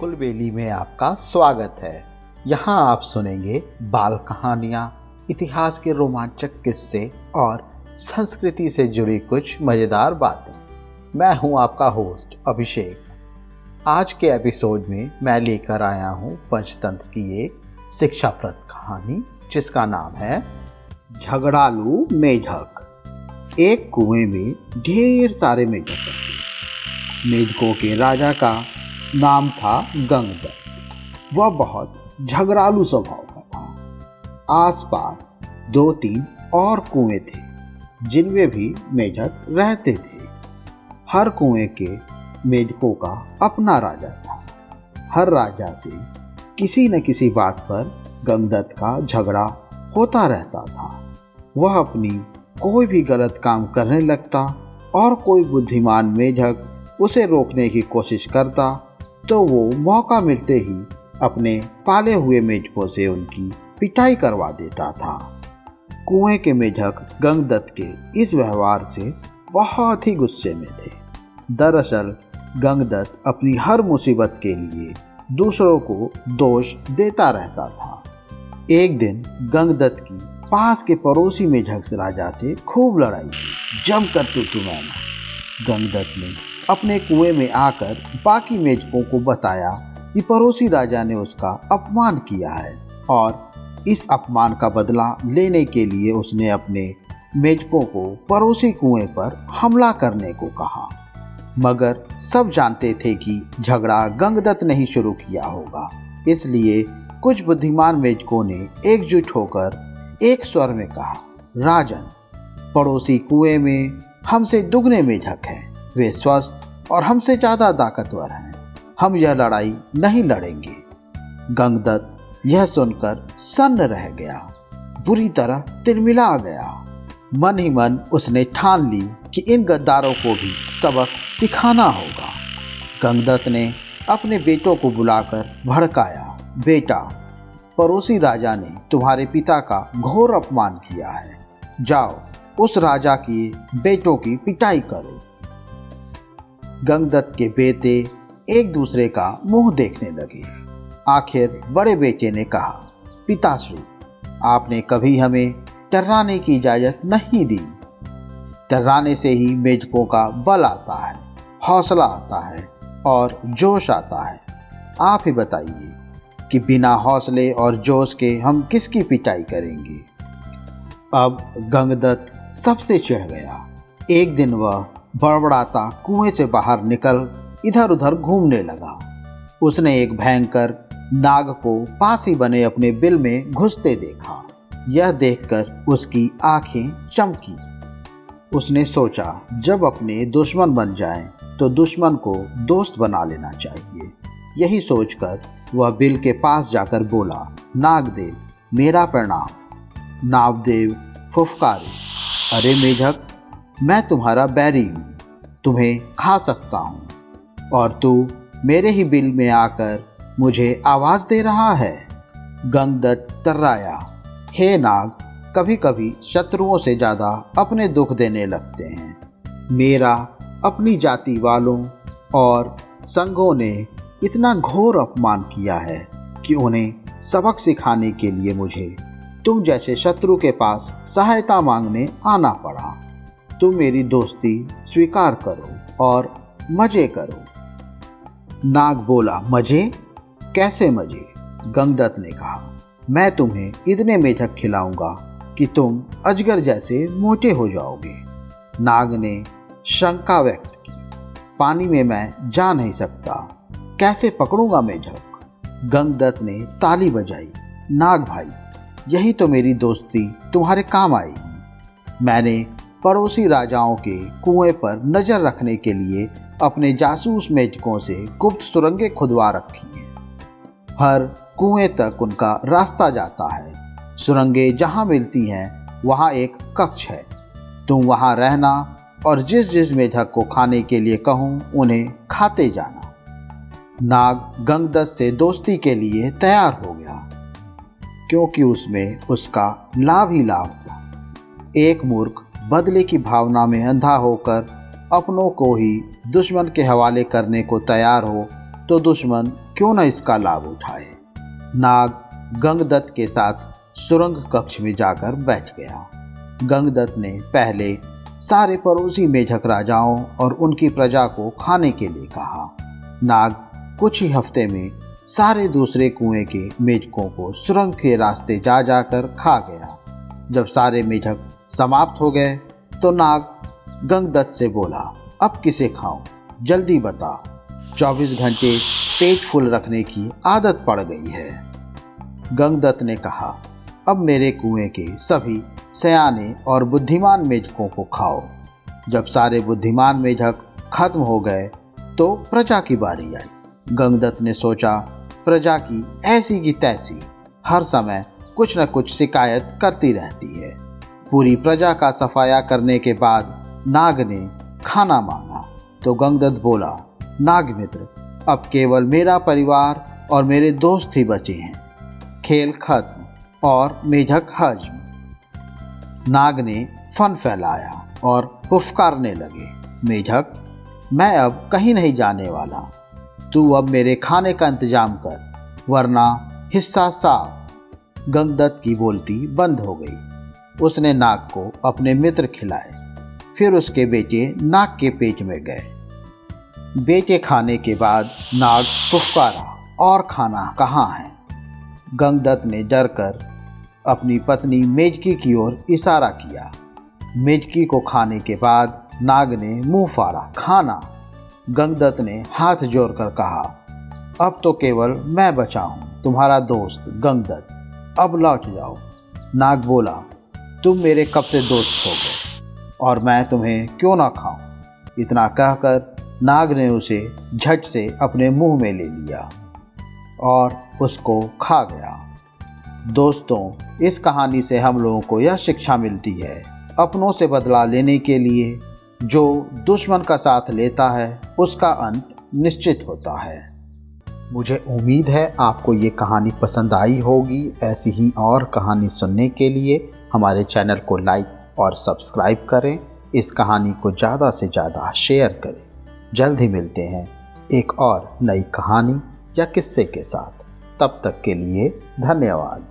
कुलबेली में आपका स्वागत है। यहाँ आप सुनेंगे बाल कहानियाँ, इतिहास के रोमांचक किस्से और संस्कृति से जुड़ी कुछ मज़ेदार बातें। मैं हूँ आपका होस्ट अभिषेक। आज के एपिसोड में मैं लेकर आया हूँ पंचतंत्र की एक शिक्षाप्रद कहानी जिसका नाम है झगड़ालू मेढक। एक कुएं में ढेर सारे मेढक थे। मेढकों के राजा का नाम था गंगदत्त। वह बहुत झगड़ालू स्वभाव का था। आसपास 2-3 और कुएं थे जिनमें भी मेढक रहते थे। हर कुएं के मेढकों का अपना राजा था। हर राजा से किसी न किसी बात पर गंगदत्त का झगड़ा होता रहता था। वह अपनी कोई भी गलत काम करने लगता और कोई बुद्धिमान मेढक उसे रोकने की कोशिश करता तो वो मौका मिलते ही अपने पाले हुए मेढकों से उनकी पिटाई करवा देता था। कुएं के मेढक गंगदत्त के इस व्यवहार से बहुत ही गुस्से में थे। दरअसल गंगदत्त अपनी हर मुसीबत के लिए दूसरों को दोष देता रहता था। एक दिन गंगदत्त की पास के पड़ोसी मेढक राजा से खूब लड़ाई जमकर तू-तू-मैं-मैं। गंगदत्त ने अपने कुएं में आकर बाकी मेढकों को बताया कि पड़ोसी राजा ने उसका अपमान किया है और इस अपमान का बदला लेने के लिए उसने अपने मेढकों को पड़ोसी कुएं पर हमला करने को कहा। मगर सब जानते थे कि झगड़ा गंगदत्त ने ही शुरू किया होगा, इसलिए कुछ बुद्धिमान मेढकों ने एकजुट होकर एक स्वर में कहा, राजन, पड़ोसी कुएं में हमसे दुगने मेढक हैं। वे स्वस्थ और हमसे ज्यादा ताकतवर हैं। हम यह लड़ाई नहीं लड़ेंगे। गंगदत्त यह सुनकर सन्न रह गया, बुरी तरह तिलमिला गया। मन ही मन उसने ठान ली कि इन गद्दारों को भी सबक सिखाना होगा। गंगदत्त ने अपने बेटों को बुलाकर भड़काया, बेटा, पड़ोसी राजा ने तुम्हारे पिता का घोर अपमान किया है। जाओ उस राजा के बेटों की पिटाई करो। गंगदत्त के बेटे एक दूसरे का मुंह देखने लगे। आखिर बड़े बेटे ने कहा, पिताश्री, आपने कभी हमें टर्राने की इजाजत नहीं दी। टर्राने से ही मेढकों का बल आता है, हौसला आता है और जोश आता है। आप ही बताइए कि बिना हौसले और जोश के हम किसकी पिटाई करेंगे। अब गंगदत्त सबसे चिढ़ गया। एक दिन वह बड़बड़ाता कुएं से बाहर निकल इधर उधर घूमने लगा। उसने एक भयंकर नाग को पास ही बने अपने बिल में घुसते देखा। यह देखकर उसकी आंखें चमकी। उसने सोचा, जब अपने दुश्मन बन जाएं तो दुश्मन को दोस्त बना लेना चाहिए। यही सोचकर वह बिल के पास जाकर बोला, नागदेव, मेरा प्रणाम। नागदेव फुफकारे, अरे मेढक, मैं तुम्हारा बैरी हूँ, तुम्हें खा सकता हूँ और तू मेरे ही बिल में आकर मुझे आवाज दे रहा है। गंगदत्त तर्राया, हे नाग, कभी कभी शत्रुओं से ज्यादा अपने दुख देने लगते हैं। मेरा अपनी जाति वालों और संघों ने इतना घोर अपमान किया है कि उन्हें सबक सिखाने के लिए मुझे तुम जैसे शत्रु के पास सहायता मांगने आना पड़ा। तुम मेरी दोस्ती स्वीकार करो और मजे करो। नाग बोला, मजे? कैसे मजे? गंगदत्त ने कहा, मैं तुम्हें इतने मेढक खिलाऊंगा कि तुम अजगर जैसे मोटे हो जाओगे। नाग ने शंका व्यक्त की, पानी में मैं जा नहीं सकता, कैसे पकड़ूंगा मेढक? गंगदत्त ने ताली बजाई, नाग भाई, यही तो मेरी दोस्ती तुम्हारे काम आएगी। मैंने पड़ोसी राजाओं के कुएं पर नजर रखने के लिए अपने जासूस मेढकों से गुप्त सुरंगें खुदवा रखी हैं। हर कुएं तक उनका रास्ता जाता है। सुरंगें जहां मिलती हैं वहां एक कक्ष है। तुम वहां रहना और जिस जिस मेढक को खाने के लिए कहूं उन्हें खाते जाना। नाग गंगदत्त से दोस्ती के लिए तैयार हो गया क्योंकि उसमें उसका लाभ ही लाभ था। एक मूर्ख बदले की भावना में अंधा होकर अपनों को ही दुश्मन के हवाले करने को तैयार हो तो दुश्मन क्यों न इसका लाभ उठाए। नाग गंगदत्त के साथ सुरंग कक्ष में जाकर बैठ गया। गंगदत्त ने पहले सारे पड़ोसी मेढक राजाओं और उनकी प्रजा को खाने के लिए कहा। नाग कुछ ही हफ्ते में सारे दूसरे कुएं के मेढकों को सुरंग के रास्ते जा जाकर खा गया। जब सारे मेढक समाप्त हो गए तो नाग गंगदत्त से बोला, अब किसे खाऊं, जल्दी बता। 24 घंटे पेट फुल रखने की आदत पड़ गई है। गंगदत्त ने कहा, अब मेरे कुएं के सभी सयाने और बुद्धिमान मेढकों को खाओ। जब सारे बुद्धिमान मेढक खत्म हो गए तो प्रजा की बारी आई। गंगदत्त ने सोचा, प्रजा की ऐसी की तैसी हर समय कुछ न कुछ शिकायत करती रहती है। पूरी प्रजा का सफाया करने के बाद नाग ने खाना मांगा तो गंगदत्त बोला, नागमित्र, अब केवल मेरा परिवार और मेरे दोस्त ही बचे हैं। खेल खत्म और मेढक हजम। नाग ने फन फैलाया और फुफकारने लगे, मेढक, मैं अब कहीं नहीं जाने वाला। तू अब मेरे खाने का इंतजाम कर, वरना हिस्सा साफ। गंगदत्त की बोलती बंद हो गई। उसने नाग को अपने मित्र खिलाए। फिर उसके बेटे नाग के पेट में गए। बेटे खाने के बाद नाग फुफकारा, और खाना कहाँ है? गंगदत्त ने डरकर अपनी पत्नी मेजकी की ओर इशारा किया। मेजकी को खाने के बाद नाग ने मुंह फाड़ा, खाना। गंगदत्त ने हाथ जोड़कर कहा, अब तो केवल मैं बचा हूं, तुम्हारा दोस्त गंगदत्त, अब लौट जाओ। नाग बोला, तुम मेरे कब से दोस्त हो गए और मैं तुम्हें क्यों ना खाऊं। इतना कहकर नाग ने उसे झट से अपने मुंह में ले लिया और उसको खा गया। दोस्तों, इस कहानी से हम लोगों को यह शिक्षा मिलती है, अपनों से बदला लेने के लिए जो दुश्मन का साथ लेता है उसका अंत निश्चित होता है। मुझे उम्मीद है आपको ये कहानी पसंद आई होगी। ऐसी ही और कहानी सुनने के लिए हमारे चैनल को लाइक और सब्सक्राइब करें। इस कहानी को ज़्यादा से ज़्यादा शेयर करें। जल्द ही मिलते हैं एक और नई कहानी या किस्से के साथ। तब तक के लिए धन्यवाद।